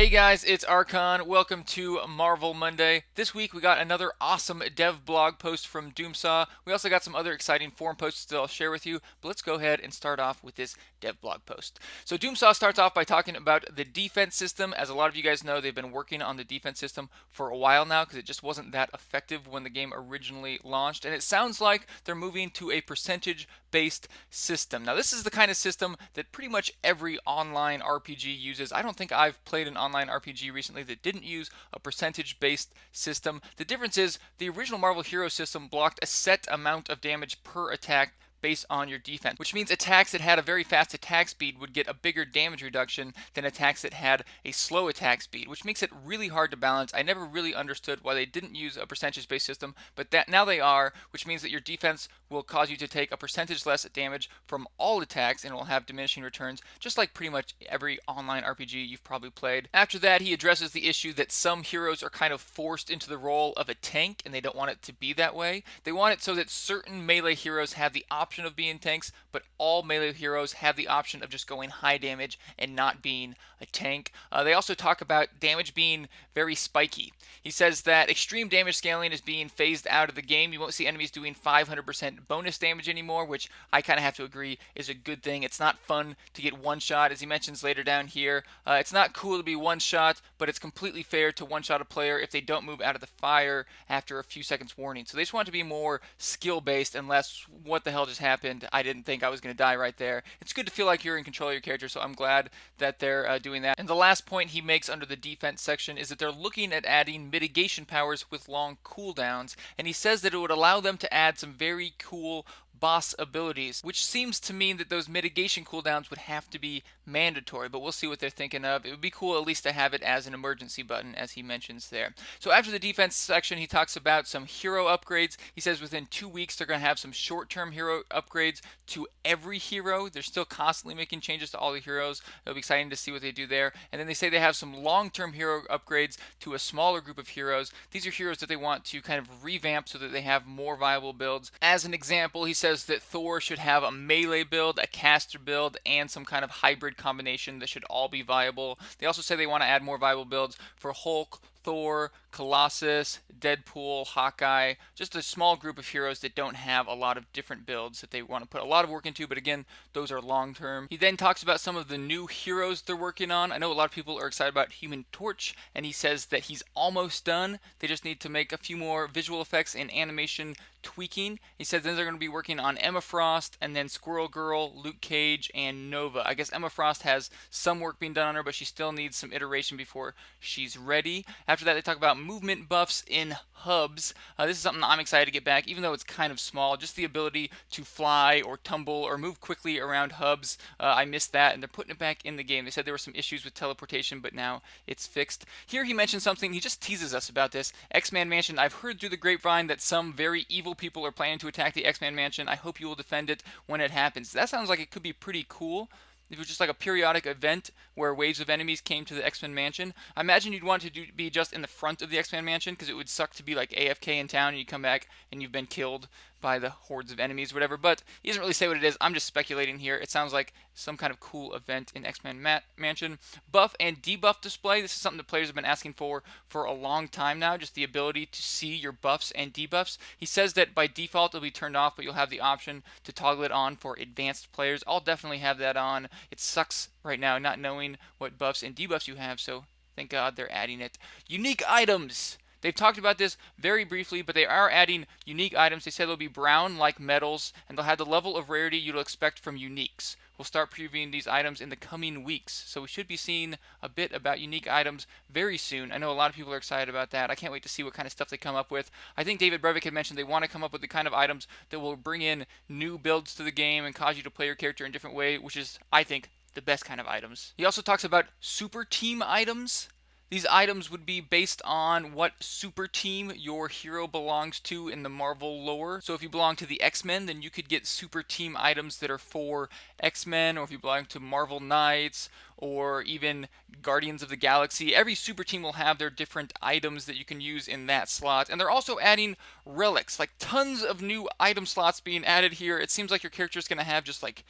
Hey guys, it's Archon. Welcome to Marvel Monday. This week we got another awesome dev blog post from Doomsaw. We also got some other exciting forum posts that I'll share with you, but let's go ahead and start off with this dev blog post. So Doomsaw starts off by talking about the defense system. As a lot of you guys know, they've been working on the defense system for a while now because it just wasn't that effective when the game originally launched, and it sounds like they're moving to a percentage based system. Now this is the kind of system that pretty much every online RPG uses. I don't think I've played an online RPG recently that didn't use a percentage based system. The difference is the original Marvel Hero system blocked a set amount of damage per attack based on your defense, which means attacks that had a very fast attack speed would get a bigger damage reduction than attacks that had a slow attack speed, which makes it really hard to balance. I never really understood why they didn't use a percentage-based system, but that now they are, which means that your defense will cause you to take a percentage less damage from all attacks and it will have diminishing returns, just like pretty much every online RPG you've probably played. After that, he addresses the issue that some heroes are kind of forced into the role of a tank, and they don't want it to be that way. They want it so that certain melee heroes have the option of being tanks, but all melee heroes have the option of just going high damage and not being a tank. They also talk about damage being very spiky. He says that extreme damage scaling is being phased out of the game. You won't see enemies doing 500% bonus damage anymore, which I kind of have to agree is a good thing. It's not fun to get one shot, as he mentions later down here. It's not cool to be one shot, but it's completely fair to one shot a player if they don't move out of the fire after a few seconds warning. So they just want it to be more skill based and less what the hell just happened. I didn't think I was going to die right there. It's good to feel like you're in control of your character, so I'm glad that they're doing that. And the last point he makes under the defense section is that they're looking at adding mitigation powers with long cooldowns, and he says that it would allow them to add some very cool boss abilities, which seems to mean that those mitigation cooldowns would have to be mandatory, but we'll see what they're thinking of. It would be cool at least to have it as an emergency button, as he mentions there. So after the defense section, he talks about some hero upgrades. He says within 2 weeks they're going to have some short-term hero upgrades to every hero. They're still constantly making changes to all the heroes. It'll be exciting to see what they do there. And then they say they have some long-term hero upgrades to a smaller group of heroes. These are heroes that they want to kind of revamp so that they have more viable builds. As an example, he says that Thor should have a melee build, a caster build, and some kind of hybrid combination that should all be viable. They also say they want to add more viable builds for Hulk, Thor, Colossus, Deadpool, Hawkeye, just a small group of heroes that don't have a lot of different builds that they want to put a lot of work into, but again, those are long term. He then talks about some of the new heroes they're working on. I know a lot of people are excited about Human Torch, and he says that he's almost done. They just need to make a few more visual effects and animation tweaking. He says then they're going to be working on Emma Frost, and then Squirrel Girl, Luke Cage, and Nova. I guess Emma Frost has some work being done on her, but she still needs some iteration before she's ready. After that, they talk about movement buffs in hubs. This is something I'm excited to get back, even though it's kind of small. Just the ability to fly or tumble or move quickly around hubs. I missed that, and they're putting it back in the game. They said there were some issues with teleportation, but now it's fixed. Here he mentioned something. He just teases us about this. X-Man Mansion. I've heard through the grapevine that some very evil people are planning to attack the X-Man Mansion. I hope you will defend it when it happens. That sounds like it could be pretty cool. If it was just like a periodic event where waves of enemies came to the X-Men Mansion, I imagine you'd want to be just in the front of the X-Men Mansion, because it would suck to be like AFK in town and you come back and you've been killed by the hordes of enemies or whatever. But he doesn't really say what it is. I'm just speculating here. It sounds like some kind of cool event in X-Men Mansion. Buff and debuff display. This is something that players have been asking for a long time now, just the ability to see your buffs and debuffs. He says that by default it'll be turned off, but you'll have the option to toggle it on for advanced players. I'll definitely have that on. It sucks right now not knowing what buffs and debuffs you have, so thank God they're adding it. Unique items. They've talked about this very briefly, but they are adding unique items. They said they'll be brown like metals, and they'll have the level of rarity you'll expect from uniques. We'll start previewing these items in the coming weeks, so we should be seeing a bit about unique items very soon. I know a lot of people are excited about that. I can't wait to see what kind of stuff they come up with. I think David Brevik had mentioned they want to come up with the kind of items that will bring in new builds to the game and cause you to play your character in a different way, which is, I think, the best kind of items. He also talks about super team items. These items would be based on what super team your hero belongs to in the Marvel lore. So if you belong to the X-Men, then you could get super team items that are for X-Men, or if you belong to Marvel Knights, or even Guardians of the Galaxy. Every super team will have their different items that you can use in that slot. And they're also adding relics, like tons of new item slots being added here. It seems like your character is going to have just like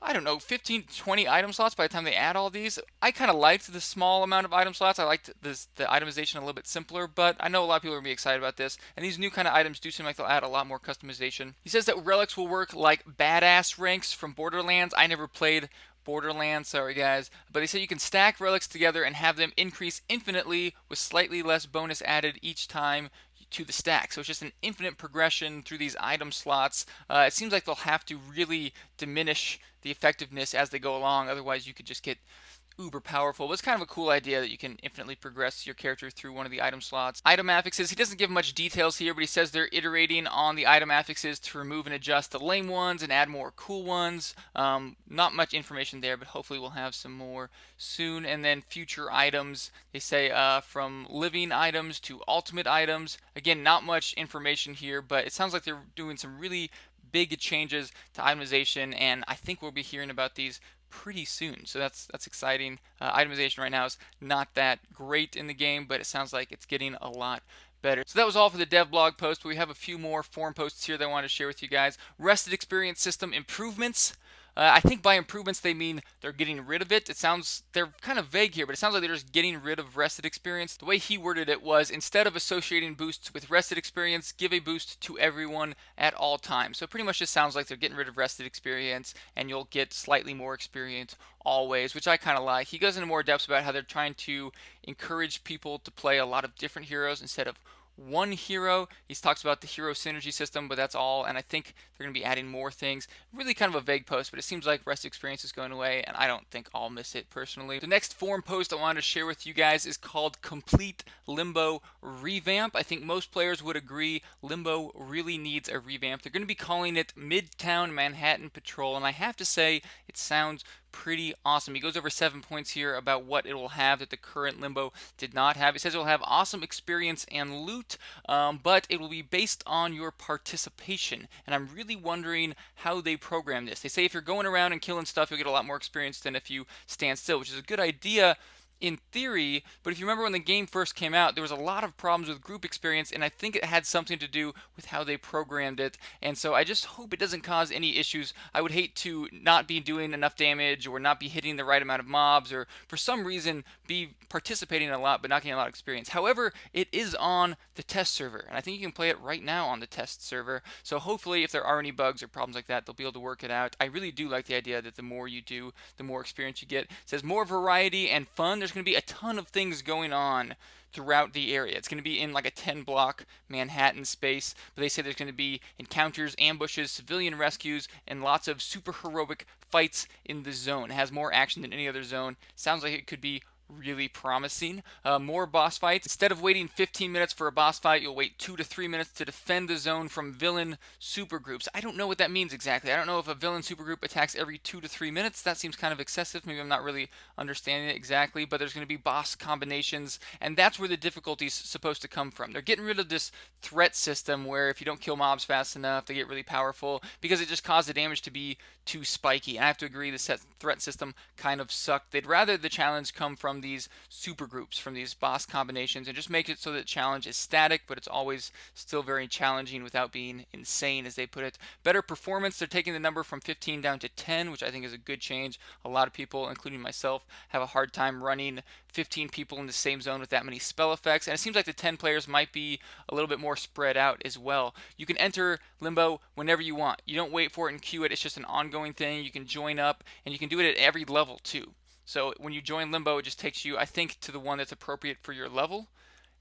I don't know, 15 to 20 item slots by the time they add all these. I kind of liked the small amount of item slots. I liked the itemization a little bit simpler, but I know a lot of people are going to be excited about this. And these new kind of items do seem like they'll add a lot more customization. He says that relics will work like badass ranks from Borderlands. I never played Borderlands, sorry guys, but they say you can stack relics together and have them increase infinitely with slightly less bonus added each time to the stack. So it's just an infinite progression through these item slots. It seems like they'll have to really diminish the effectiveness as they go along. Otherwise, you could just get uber powerful. But it's kind of a cool idea that you can infinitely progress your character through one of the item slots. Item affixes, he doesn't give much details here, but he says they're iterating on the item affixes to remove and adjust the lame ones and add more cool ones. Not much information there, but hopefully we'll have some more soon. And then future items, they say from living items to ultimate items. Again, not much information here, but it sounds like they're doing some really big changes to itemization, and I think we'll be hearing about these pretty soon. So that's exciting. Itemization right now is not that great in the game, but it sounds like it's getting a lot better. So that was all for the dev blog post, but we have a few more forum posts here that I want to share with you guys. Rested experience system improvements. I think by improvements they mean they're getting rid of it. They're kind of vague here, but it sounds like they're just getting rid of rested experience. The way he worded it was, instead of associating boosts with rested experience, give a boost to everyone at all times. So it pretty much just sounds like they're getting rid of rested experience, and you'll get slightly more experience always, which I kind of like. He goes into more depth about how they're trying to encourage people to play a lot of different heroes instead of one hero. He talks about the hero synergy system, but that's all. And I think they're going to be adding more things. Really kind of a vague post, but it seems like rest experience is going away, and I don't think I'll miss it personally. The next forum post I wanted to share with you guys is called Complete Limbo Revamp. I think most players would agree Limbo really needs a revamp. They're going to be calling it Midtown Manhattan Patrol, and I have to say it sounds pretty awesome. He goes over 7 points here about what it will have that the current Limbo did not have. He says it will have awesome experience and loot, but it will be based on your participation. And I'm really wondering how they program this. They say if you're going around and killing stuff, you'll get a lot more experience than if you stand still, which is a good idea in theory, but if you remember when the game first came out, there was a lot of problems with group experience, and I think it had something to do with how they programmed it, and so I just hope it doesn't cause any issues. I would hate to not be doing enough damage, or not be hitting the right amount of mobs, or for some reason be participating a lot but not getting a lot of experience. However, it is on the test server, and I think you can play it right now on the test server, so hopefully if there are any bugs or problems like that, they'll be able to work it out. I really do like the idea that the more you do, the more experience you get. It says more variety and fun. There's going to be a ton of things going on throughout the area. It's going to be in like a 10 block Manhattan space, but they say there's going to be encounters, ambushes, civilian rescues, and lots of super heroic fights in the zone. It has more action than any other zone. Sounds like it could be really promising. More boss fights. Instead of waiting 15 minutes for a boss fight, you'll wait 2 to 3 minutes to defend the zone from villain supergroups. I don't know what that means exactly. I don't know if a villain supergroup attacks every 2 to 3 minutes. That seems kind of excessive. Maybe I'm not really understanding it exactly, but there's going to be boss combinations, and that's where the difficulty's supposed to come from. They're getting rid of this threat system where if you don't kill mobs fast enough, they get really powerful because it just caused the damage to be too spiky. And I have to agree, the threat system kind of sucked. They'd rather the challenge come from these super groups, from these boss combinations, and just make it so that challenge is static, but it's always still very challenging without being insane, as they put it. Better performance, they're taking the number from 15 down to 10, which I think is a good change. A lot of people, including myself, have a hard time running 15 people in the same zone with that many spell effects, and it seems like the 10 players might be a little bit more spread out as well. You can enter Limbo whenever you want. You don't wait for it and queue it. It's just an ongoing thing. You can join up, and you can do it at every level too. So when you join Limbo, it just takes you, I think, to the one that's appropriate for your level,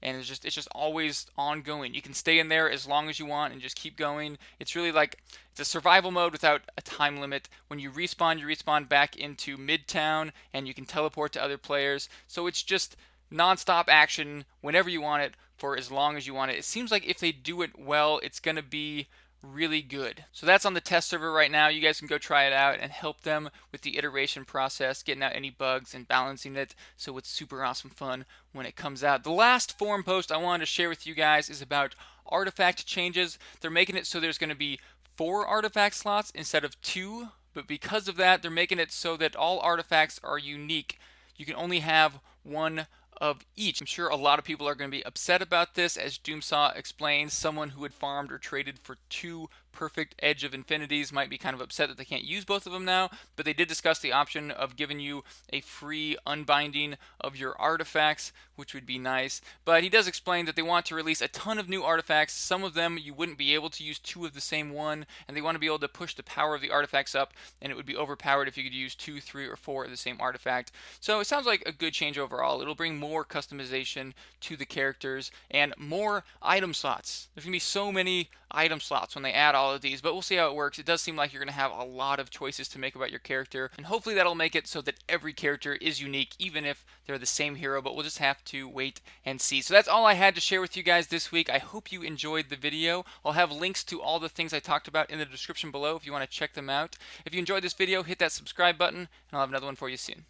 and it's just always ongoing. You can stay in there as long as you want and just keep going. It's really like it's a survival mode without a time limit. When you respawn back into Midtown, and you can teleport to other players. So it's just non-stop action whenever you want it for as long as you want it. It seems like if they do it well, it's going to be really good. So that's on the test server right now. You guys can go try it out and help them with the iteration process, getting out any bugs and balancing it so it's super awesome fun when it comes out. The last forum post I wanted to share with you guys is about artifact changes. They're making it so there's going to be 4 artifact slots instead of 2, but because of that, they're making it so that all artifacts are unique. You can only have one of each. I'm sure a lot of people are going to be upset about this. As doomsaw explains, someone who had farmed or traded for 2 perfect Edge of Infinities might be kind of upset that they can't use both of them now, but they did discuss the option of giving you a free unbinding of your artifacts, which would be nice. But he does explain that they want to release a ton of new artifacts. Some of them you wouldn't be able to use two of the same one, and they want to be able to push the power of the artifacts up, and it would be overpowered if you could use 2, 3, or 4 of the same artifact. So it sounds like a good change overall. It'll bring more customization to the characters and more item slots. There's going to be so many item slots when they add all of these, but we'll see how it works. It does seem like you're going to have a lot of choices to make about your character, and hopefully that'll make it so that every character is unique, even if they're the same hero, but we'll just have to wait and see. So that's all I had to share with you guys this week. I hope you enjoyed the video. I'll have links to all the things I talked about in the description below if you want to check them out. If you enjoyed this video, hit that subscribe button, and I'll have another one for you soon.